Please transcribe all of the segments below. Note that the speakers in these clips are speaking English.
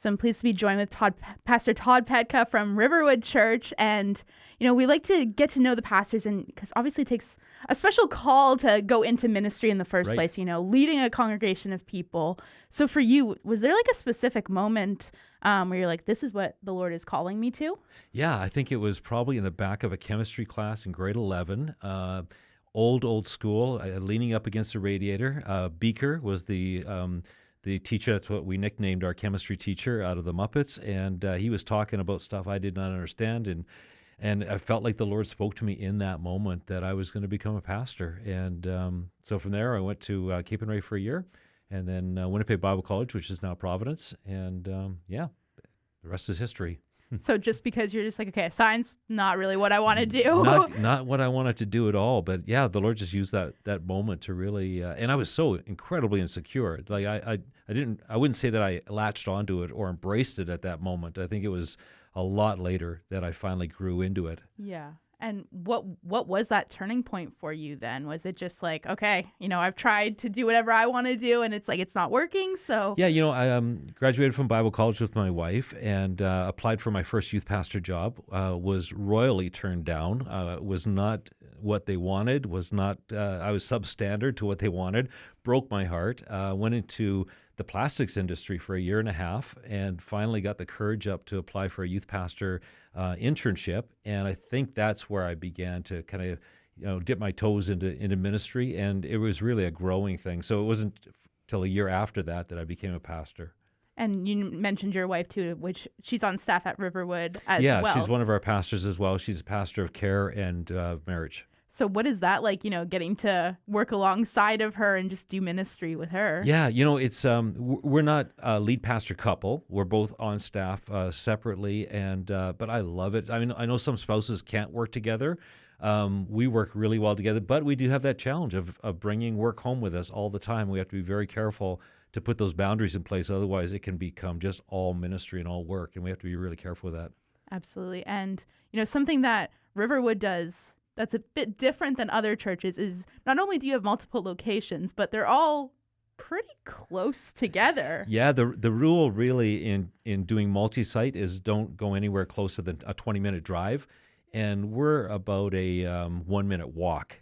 So I'm pleased to be joined with Pastor Todd Petkau from Riverwood Church. And, we like to get to know the pastors, and because obviously it takes a special call to go into ministry in the first place, leading a congregation of people. So for you, was there like a specific moment where you're like, this is what the Lord is calling me to? Yeah, I think it was probably in the back of a chemistry class in grade 11. Old school, leaning up against a radiator. Beaker was the teacher. That's what we nicknamed our chemistry teacher out of the Muppets, and he was talking about stuff I did not understand, and I felt like the Lord spoke to me in that moment that I was going to become a pastor. And so from there, I went to Capernwray for a year, and then Winnipeg Bible College, which is now Providence, and the rest is history. So just because you're just like, okay, science, not really what I want to do. Not what I wanted to do at all. But yeah, the Lord just used that moment to really, and I was so incredibly insecure. Like I wouldn't say that I latched onto it or embraced it at that moment. I think it was a lot later that I finally grew into it. Yeah. And what was that turning point for you then? Was it just like, okay, I've tried to do whatever I want to do, and it's like it's not working? So yeah, I graduated from Bible college with my wife and applied for my first youth pastor job. Was royally turned down. Was not what they wanted. Was not. I was substandard to what they wanted. Broke my heart. Went into the plastics industry for a year and a half, and finally got the courage up to apply for a youth pastor internship. And I think that's where I began to kind of, dip my toes into ministry, and it was really a growing thing. So it wasn't till a year after that I became a pastor. And you mentioned your wife too, which she's on staff at Riverwood as well. Yeah, she's one of our pastors as well. She's a pastor of care and marriage. So what is that like, getting to work alongside of her and just do ministry with her? Yeah, it's we're not a lead pastor couple. We're both on staff separately, and but I love it. I mean, I know some spouses can't work together. We work really well together, but we do have that challenge of bringing work home with us all the time. We have to be very careful to put those boundaries in place. Otherwise, it can become just all ministry and all work, and we have to be really careful with that. Absolutely. And, something that Riverwood does that's a bit different than other churches is not only do you have multiple locations, but they're all pretty close together. Yeah, the rule really in doing multi-site is don't go anywhere closer than a 20-minute drive. And we're about a 1-minute walk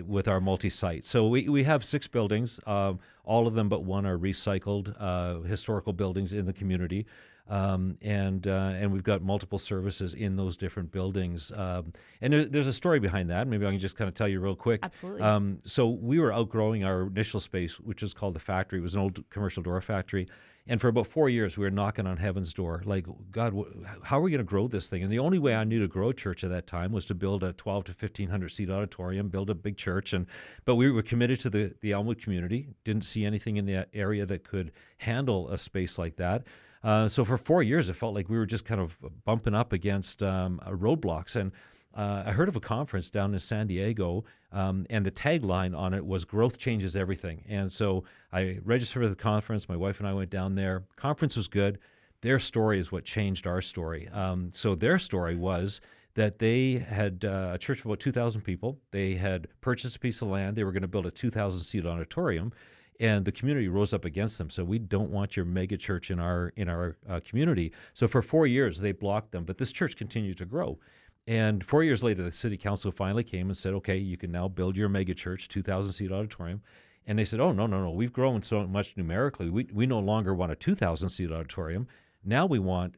with our multi-site. So we have 6 buildings. All of them but one are recycled historical buildings in the community. And we've got multiple services in those different buildings. And there's a story behind that. Maybe I can just kind of tell you real quick. Absolutely. So we were outgrowing our initial space, which is called the factory. It was an old commercial door factory. And for about 4 years, we were knocking on heaven's door, like, God, how are we going to grow this thing? And the only way I knew to grow a church at that time was to build a 12 to 1,500 seat auditorium, build a big church. But we were committed to the Elmwood community, didn't see anything in the area that could handle a space like that. So for 4 years, it felt like we were just kind of bumping up against roadblocks. And I heard of a conference down in San Diego, and the tagline on it was "Growth changes everything." And so I registered for the conference. My wife and I went down there. Conference was good. Their story is what changed our story. So their story was that they had a church of about 2,000 people. They had purchased a piece of land. They were going to build a 2,000-seat auditorium. And the community rose up against them. So we don't want your mega church in our community. So for 4 years, they blocked them. But this church continued to grow. And 4 years later, the city council finally came and said, okay, you can now build your mega church, 2,000-seat auditorium. And they said, oh, no. We've grown so much numerically. We no longer want a 2,000-seat auditorium. Now we want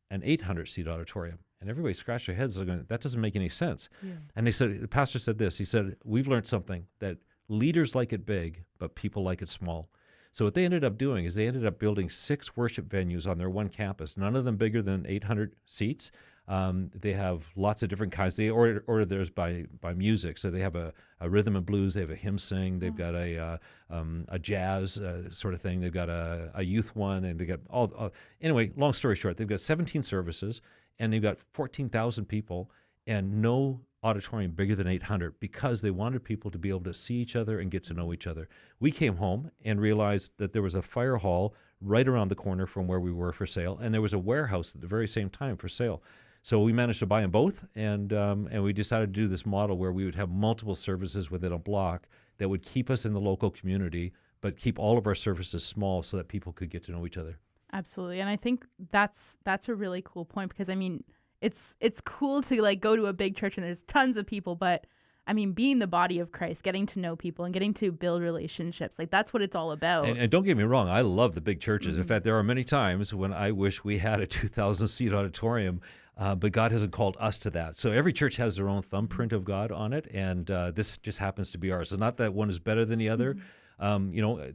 an 800-seat auditorium. And everybody scratched their heads. Going, that doesn't make any sense. Yeah. And the pastor said this. He said, we've learned something, that leaders like it big, but people like it small. So what they ended up doing is they ended up building 6 worship venues on their one campus, none of them bigger than 800 seats. They have lots of different kinds. They order theirs by music. So they have a rhythm and blues. They have a hymn sing. They've got a jazz sort of thing. They've got a youth one, and they got all. Anyway, long story short, they've got 17 services, and they've got 14,000 people, and no auditorium bigger than 800 because they wanted people to be able to see each other and get to know each other. We came home and realized that there was a fire hall right around the corner from where we were for sale, and there was a warehouse at the very same time for sale. So we managed to buy them both, and we decided to do this model where we would have multiple services within a block that would keep us in the local community, but keep all of our services small so that people could get to know each other. Absolutely. And I think that's a really cool point because I mean, it's cool to like go to a big church and there's tons of people, but I mean, being the body of Christ, getting to know people and getting to build relationships, like that's what it's all about. And don't get me wrong, I love the big churches. In fact, there are many times when I wish we had a 2,000-seat auditorium, but God hasn't called us to that. So every church has their own thumbprint of God on it, and this just happens to be ours. So not that one is better than the other.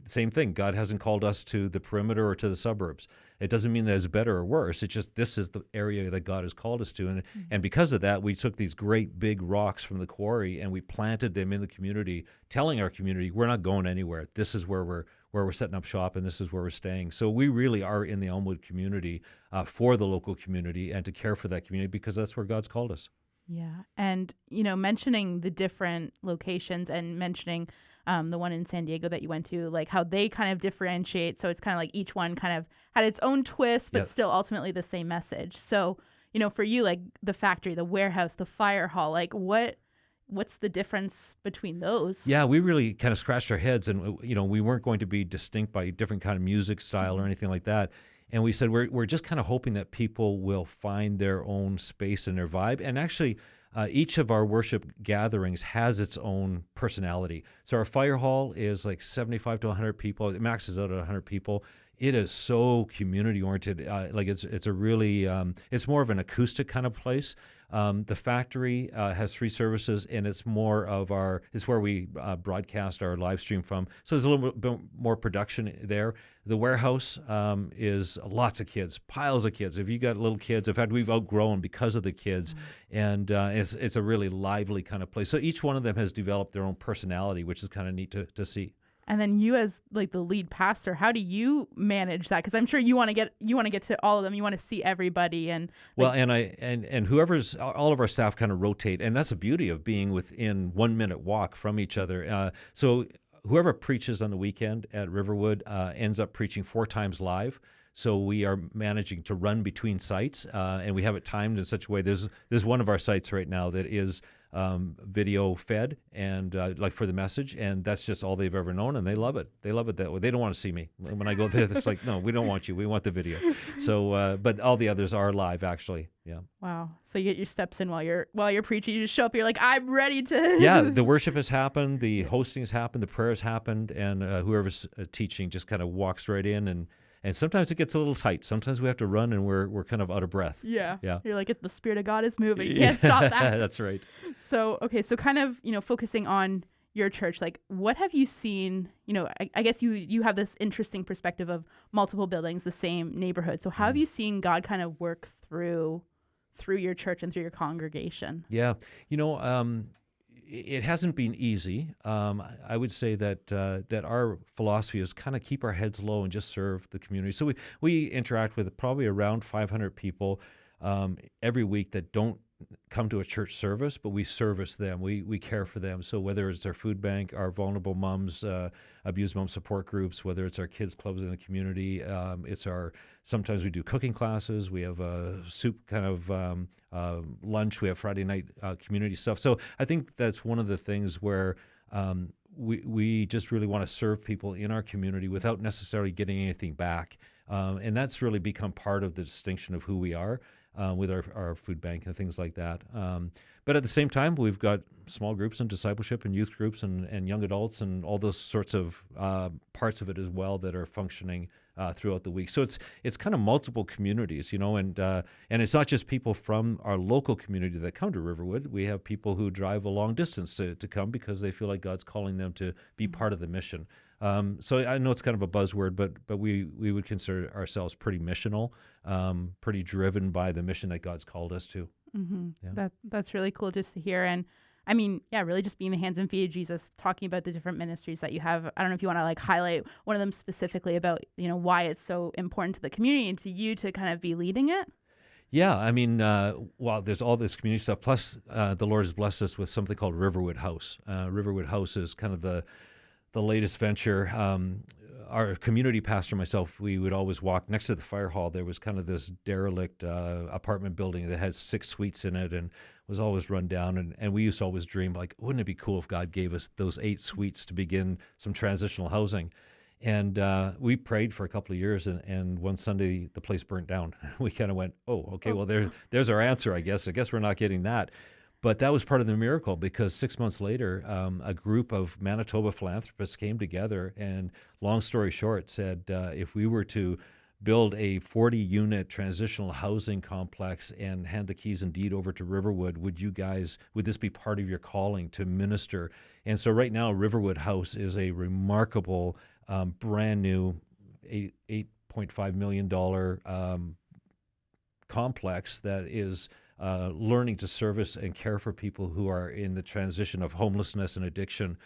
Same thing. God hasn't called us to the perimeter or to the suburbs. It doesn't mean that it's better or worse. It's just this is the area that God has called us to. And because of that, we took these great big rocks from the quarry and we planted them in the community, telling our community, we're not going anywhere. This is where we're setting up shop and this is where we're staying. So we really are in the Elmwood community for the local community and to care for that community because that's where God's called us. Yeah. And, mentioning the different locations and mentioning the one in San Diego that you went to, like how they kind of differentiate. So it's kind of like each one kind of had its own twist, but still ultimately the same message. So, for you, like the factory, the warehouse, the fire hall, like what's the difference between those? Yeah, we really kind of scratched our heads and, we weren't going to be distinct by different kind of music style or anything like that. And we said, we're just kind of hoping that people will find their own space and their vibe. And actually, each of our worship gatherings has its own personality. So our fire hall is like 75 to 100 people. It maxes out at 100 people. It is so community oriented. It's a really it's more of an acoustic kind of place. The factory has 3 services, and it's more of it's where we broadcast our live stream from. So there's a little bit more production there. The warehouse is lots of kids, piles of kids. If you got little kids, in fact, we've outgrown because of the kids, and it's a really lively kind of place. So each one of them has developed their own personality, which is kind of neat to see. And then you as like the lead pastor, how do you manage that? Because I'm sure you want to get to all of them. You want to see everybody. And well, and whoever's all of our staff kind of rotate, and that's the beauty of being within 1 minute walk from each other. So whoever preaches on the weekend at Riverwood ends up preaching 4 times live. So we are managing to run between sites, and we have it timed in such a way. There's one of our sites right now that is video fed and like for the message, and that's just all they've ever known, and they love it. They love it that way. They don't want to see me when I go there. It's like, no, we don't want you. We want the video. So, but all the others are live, actually. Yeah. Wow. So you get your steps in while you're preaching. You just show up. You're like, I'm ready to. Yeah. The worship has happened. The hosting has happened. The prayers happened, and whoever's teaching just kind of walks right in and sometimes it gets a little tight. Sometimes we have to run and we're kind of out of breath. Yeah. You're like, the Spirit of God is moving. You can't stop that. That's right. So, okay. So kind of, focusing on your church, like what have you seen? I guess you have this interesting perspective of multiple buildings, the same neighborhood. So how have you seen God kind of work through your church and through your congregation? Yeah. It hasn't been easy. I would say that our philosophy is kind of keep our heads low and just serve the community. So we interact with probably around 500 people every week that don't come to a church service, but we service them. We care for them. So whether it's our food bank, our vulnerable moms, abused mom support groups, whether it's our kids clubs in the community, sometimes we do cooking classes. We have a soup kind of lunch. We have Friday night community stuff. So I think that's one of the things where we just really want to serve people in our community without necessarily getting anything back. And that's really become part of the distinction of who we are. With our food bank and things like that. But at the same time, we've got small groups and discipleship and youth groups and young adults and all those sorts of parts of it as well that are functioning throughout the week. So it's kind of multiple communities, and it's not just people from our local community that come to Riverwood. We have people who drive a long distance to come because they feel like God's calling them to be part of the mission. So I know it's kind of a buzzword, but we would consider ourselves pretty missional, pretty driven by the mission that God's called us to. Mm-hmm. Yeah. That's really cool just to hear. And I mean, yeah, really just being the hands and feet of Jesus, talking about the different ministries that you have. I don't know if you want to like highlight one of them specifically about, why it's so important to the community and to you to kind of be leading it. Yeah, I mean, there's all this community stuff. Plus, the Lord has blessed us with something called Riverwood House. Riverwood House is kind of the latest venture. Our community pastor and myself, we would always walk next to the fire hall. There was kind of this derelict apartment building that had 6 suites in it and was always run down. And we used to always dream, like, wouldn't it be cool if God gave us those 8 suites to begin some transitional housing? And we prayed for a couple of years, and one Sunday the place burnt down. We kind of went, oh, okay, well, there's our answer, I guess. I guess we're not getting that. But that was part of the miracle, because 6 months later, a group of Manitoba philanthropists came together and, long story short, said if we were to build a 40-unit transitional housing complex and hand the keys and deed over to Riverwood, would this be part of your calling to minister? And so right now, Riverwood House is a remarkable, brand new $8.5 million complex that is learning to service and care for people who are in the transition of homelessness and addiction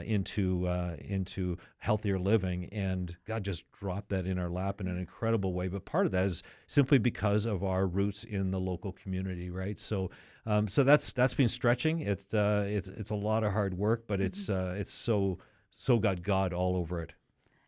into healthier living. And God just dropped that in our lap in an incredible way. But part of that is simply because of our roots in the local community, right? So that's been stretching. It's a lot of hard work, but it's so got God all over it.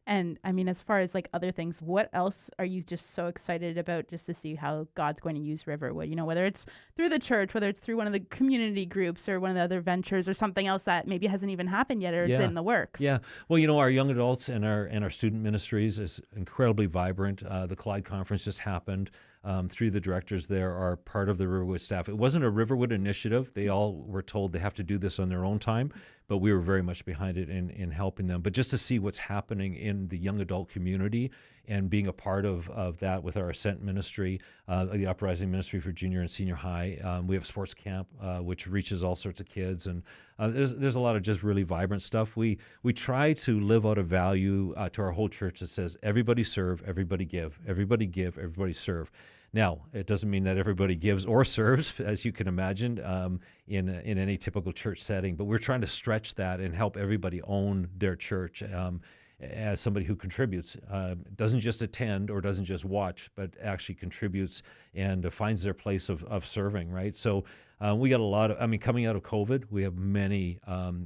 And I mean, as far as like other things, what else are you just so excited about, just to see how God's going to use Riverwood? You know, whether it's through the church, whether it's through one of the community groups or one of the other ventures, or something else that maybe hasn't even happened yet, or it's in the works. Yeah. Well, you know, our young adults and our student ministries is incredibly vibrant. The Collide Conference just happened. Three of the directors there are part of the Riverwood staff. It wasn't a Riverwood initiative. They all were told they have to do this on their own time, but we were very much behind it in helping them. But just to see what's happening in the young adult community and being a part of that with our Ascent ministry, the Uprising ministry for junior and senior high. We have sports camp, which reaches all sorts of kids. And there's a lot of just really vibrant stuff. We try to live out a value to our whole church that says, everybody serve, everybody give, everybody serve. Now, it doesn't mean that everybody gives or serves, as you can imagine, in any typical church setting, but we're trying to stretch that and help everybody own their church as somebody who contributes, doesn't just attend or doesn't just watch, but actually contributes and finds their place of serving, right? So we got a lot of, coming out of COVID, we have many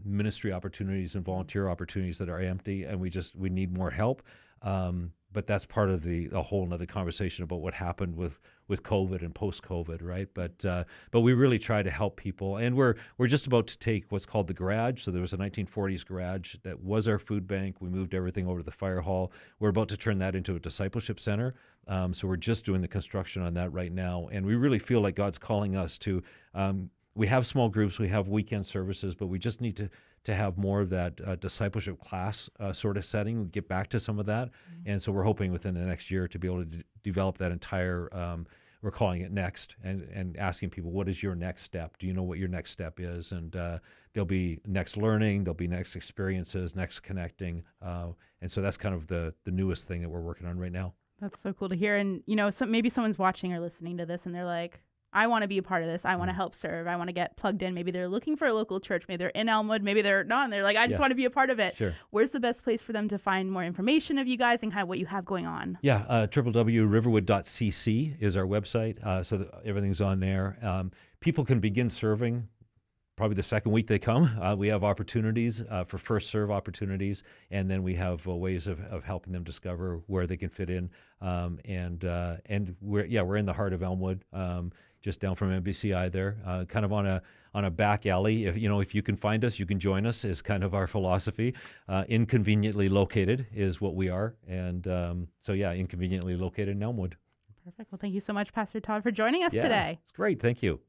ministry opportunities and volunteer opportunities that are empty, and we need more help. But that's part of a whole nother conversation about what happened with COVID and post-COVID, right? But we really try to help people, and we're just about to take what's called the garage. So there was a 1940s garage that was our food bank. We moved everything over to the fire hall. We're about to turn that into a discipleship center. So we're just doing the construction on that right now, and we really feel like God's calling us to. We have small groups, we have weekend services, but we just need to have more of that discipleship class sort of setting. We get back to some of that. Mm-hmm. And so we're hoping within the next year to be able to develop that entire, we're calling it Next, and asking people, what is your next step? Do you know what your next step is? And there'll be next learning, there'll be next experiences, next connecting. And so that's kind of the newest thing that we're working on right now. That's so cool to hear. And, you know, maybe someone's watching or listening to this and they're like, I want to be a part of this. I want to help serve. I want to get plugged in. Maybe they're looking for a local church. Maybe they're in Elmwood. Maybe they're not. And they're like, I just want to be a part of it. Sure. Where's the best place for them to find more information of you guys and kind of what you have going on? Yeah, www.riverwood.cc is our website. So everything's on there. People can begin serving probably the second week they come. We have opportunities for first serve opportunities, and then we have ways of helping them discover where they can fit in. And we're in the heart of Elmwood. Just down from MBCI there, kind of on a back alley. If you can find us, you can join us, is kind of our philosophy. Inconveniently located is what we are. And inconveniently located in Elmwood. Perfect. Well, thank you so much, Pastor Todd, for joining us today. It's great. Thank you.